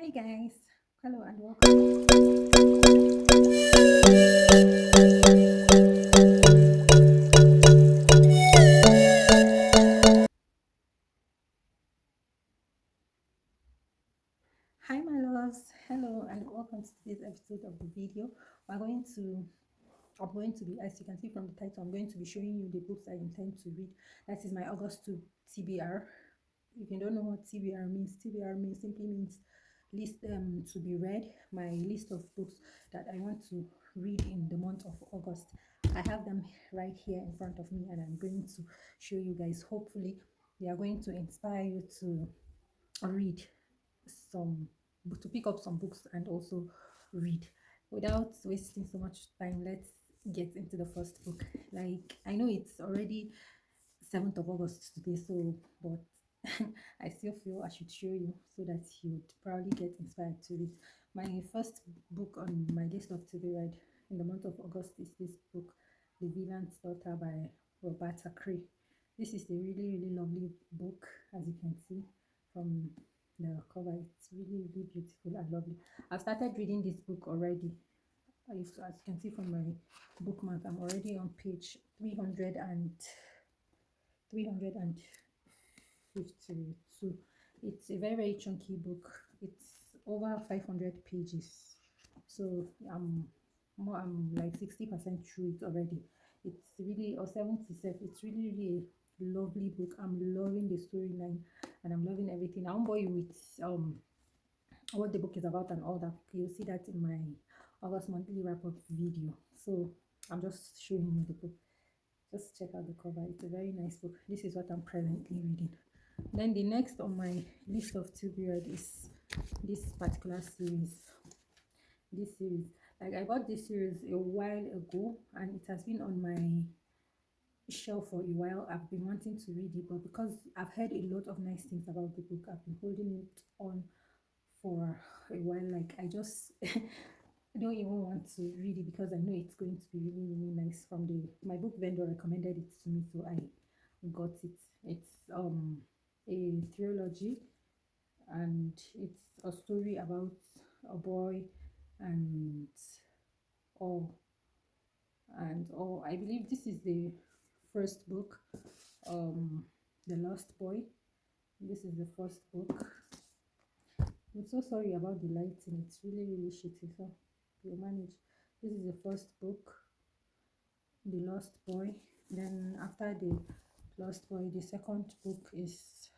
Hi guys, hello and welcome. Hi my loves, hello and welcome to today's episode of the video. We're going to, I'm going to be, as you can see from the title, I'm going to be showing you the books I intend to read. That is my August to TBR. If you don't know what TBR means simply means list to be read. My list of books that I want to read in the month of August. I have them right here in front of me, and I'm going to show you guys. Hopefully, they are going to inspire you to read some, to pick up some books and also read. Without wasting so much time, let's get into the first book. Like, I know it's already 7th of August today, so but I still feel I should show you so that you'd probably get inspired to read. My first book on my list of to be read in the month of August is this book, The Villain's Daughter by Roberta Cree. This is a really lovely book, as you can see from the cover. It's really beautiful and lovely. I've started reading this book already. As you can see from my bookmark, I'm already on page 352. It's a very chunky book. It's over 500 pages. So I'm like 60% through it already. It's really, or 70%. It's really a lovely book. I'm loving the storyline and I'm loving everything. I won't bore you with what the book is about and all that. You'll see that in my August monthly wrap up video. So I'm just showing you the book. Just check out the cover. It's a very nice book. This is what I'm presently reading. Then the next on my list of to be read is this particular series. This series, like I bought this series a while ago, and it has been on my shelf for a while. I've been wanting to read it, but because I've heard a lot of nice things about the book, I've been holding it on for a while. Like I just I don't even want to read it because I know it's going to be really nice. From the my book vendor recommended it to me, so I got it. It's a trilogy, and it's a story about a boy and all all. I believe this is the first book, um The Lost Boy. This is the first book. I'm so sorry about the lighting. It's really shitty, so we'll manage. This is the first book, The Lost Boy. Then after The Lost Boy, the second book is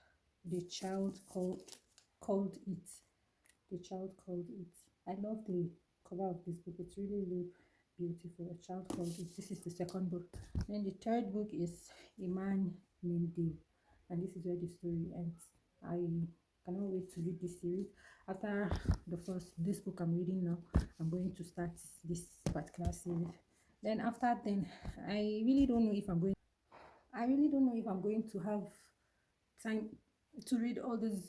The Child Called It. The Child Called It. I love the cover of this book. It's really beautiful. A Child Called It. This is the second book. Then the third book is A Man Named Dave, and this is where the story ends. I cannot wait to read this series. After this book I'm reading now, I'm going to start this particular series. Then after then, I really don't know if I'm going. I really don't know if I'm going to have time to read all these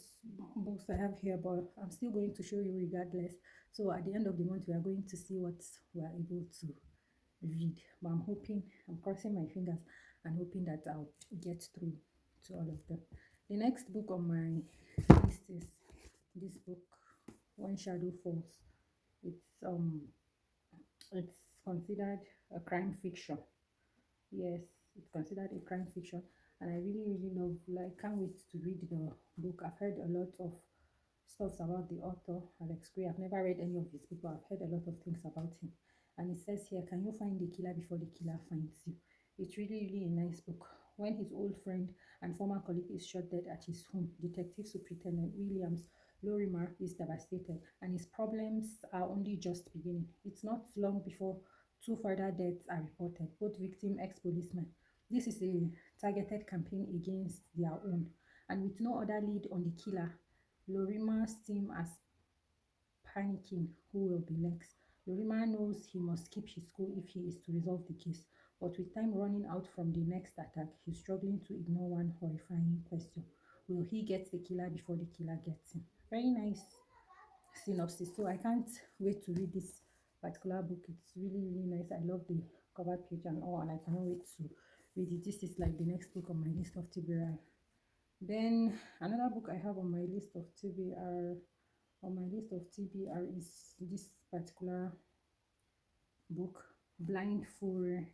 books I have here, but I'm still going to show you regardless. So at the end of the month, we are going to see what we are able to read. But I'm crossing my fingers and hoping that I'll get through to all of them. The next book on my list is this book, When Shadow Falls. It's it's considered a crime fiction. Yes, it's considered a crime fiction, and I really love. Like, can't wait to read the book. I've heard a lot of stuffs about the author, Alex Gray. I've never read any of his book, but I've heard a lot of things about him. And it says here, can you find the killer before the killer finds you? It's really a nice book. When his old friend and former colleague is shot dead at his home, Detective Superintendent Williams Lorimer is devastated, and his problems are only just beginning. It's not long before two further deaths are reported, both victim ex-policemen. This is a targeted campaign against their own, and with no other lead on the killer, Lorimer's team are panicking who will be next. Lorimer knows he must keep his cool if he is to resolve the case, but with time running out from the next attack, he's struggling to ignore one horrifying question. Will he get the killer before the killer gets him? Very nice synopsis. So I can't wait to read this particular book. It's really nice. I love the cover page and all, and I cannot wait to read it. This is like the next book on my list of TBR. Then another book I have on my list of TBR of TBR is this particular book, Blindfold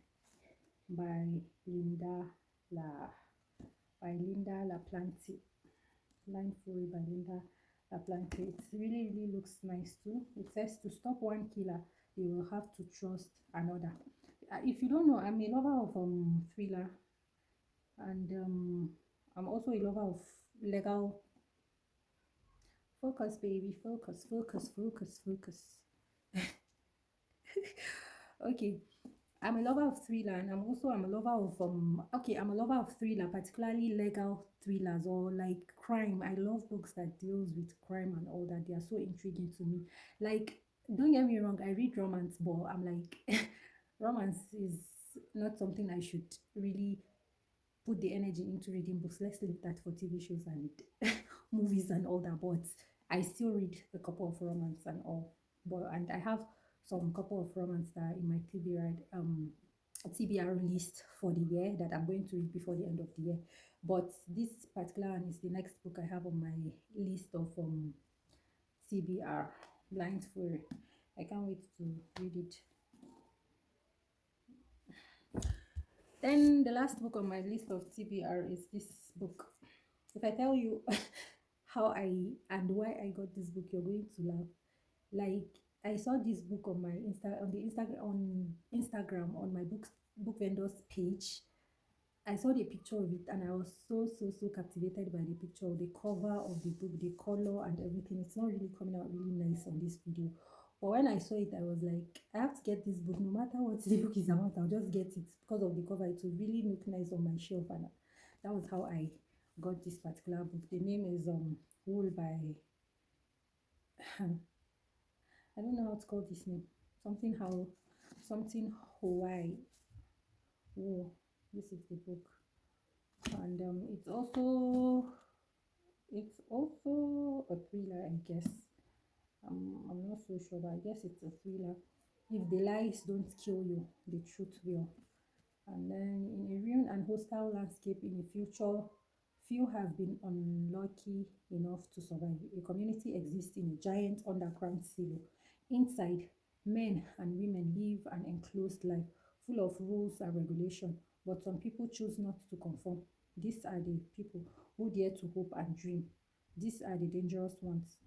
by Linda La by Linda LaPlante. Blindfold by Linda LaPlante. It really looks nice too. It says to stop one killer, you will have to trust another. If you don't know, I'm a lover of thriller, and I'm also a lover of legal. Focus, baby, focus, focus, focus, focus. Okay, I'm a lover of thriller, and I'm a lover of okay, I'm a lover of thriller, particularly legal thrillers or like crime. I love books that deals with crime and all that. They are so intriguing to me. Like, don't get me wrong, I read romance, but I'm like romance is not something I should really put the energy into reading books. Let's leave that for TV shows and movies and all that. But I still read a couple of romance and all. But and I have some couple of romance that are in my TBR list for the year that I'm going to read before the end of the year. But this particular one is the next book I have on my list of TBR, Blindfold. I can't wait to read it. Then the last book on my list of TBR is this book. If I tell you how I and why I got this book, you're going to laugh. Like, I saw this book on my Instagram on my book vendor's page. I saw the picture of it and I was so captivated by the picture, the cover of the book, the color and everything. It's not really coming out really nice on this video. But when I saw it, I was like, I have to get this book no matter what the book is about. I'll just get it because of the cover. It will really look nice on my shelf, and that was how I got this particular book. The name is Wool by I don't know how to call this name. Something Hawaii. Oh, this is the book, and it's also a thriller, I guess. I'm not so sure, but I guess it's a thriller. If the lies don't kill you, the truth will. And then, in a ruined and hostile landscape in the future, few have been unlucky enough to survive. A community exists in a giant underground silo. Inside, men and women live an enclosed life full of rules and regulation, but some people choose not to conform. These are the people who dare to hope and dream. These are the dangerous ones.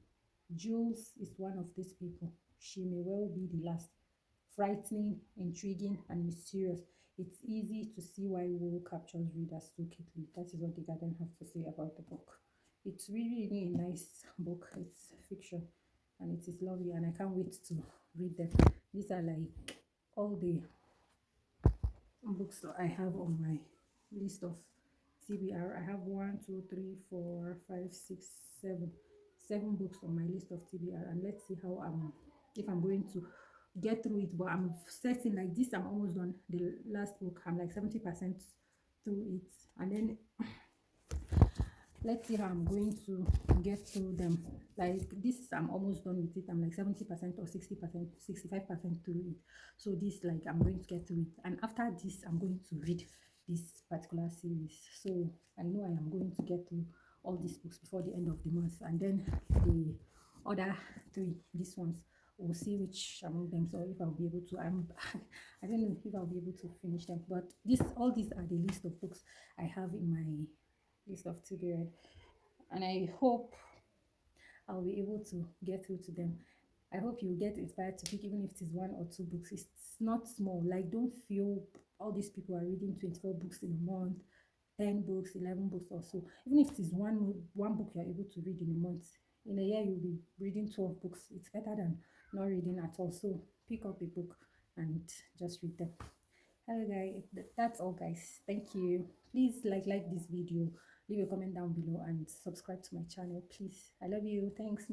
Jules is one of these people. She may well be the last. Frightening, intriguing, and mysterious. It's easy to see why Wool captures readers so quickly. That is what the Garden have to say about the book. It's really a nice book. It's fiction and it is lovely, and I can't wait to read them. These are like all the books that I have on my list of TBR. I have one, two, three, four, five, six, seven books on my list of TBR, and let's see how if I'm going to get through it. But I'm certain like this, I'm almost done. The last book, I'm like 70% through it, and then let's see how I'm going to get through them. Like this, I'm almost done with it. I'm like 70% or 60%, 65% through it. So this, like, I'm going to get through it. And after this, I'm going to read this particular series. So I know I am going to get through all these books before the end of the month. And then the other three, these ones, we'll see which among them. So if I'll be able to, I don't know if I'll be able to finish them. But all these are the list of books I have in my list of TBR, and I hope I'll be able to get through to them. I hope you get inspired to pick, even if it is one or two books. It's not small. Like, don't feel all these people are reading 24 books in a month, 10 books, 11 books or so. Even if it is one book you're able to read in a month, in a year you'll be reading 12 books. It's better than not reading at all. So pick up a book and just read them. Hello guys, that's all guys. Thank you. Please like this video, leave a comment down below and subscribe to my channel, please. I love you. Thanks.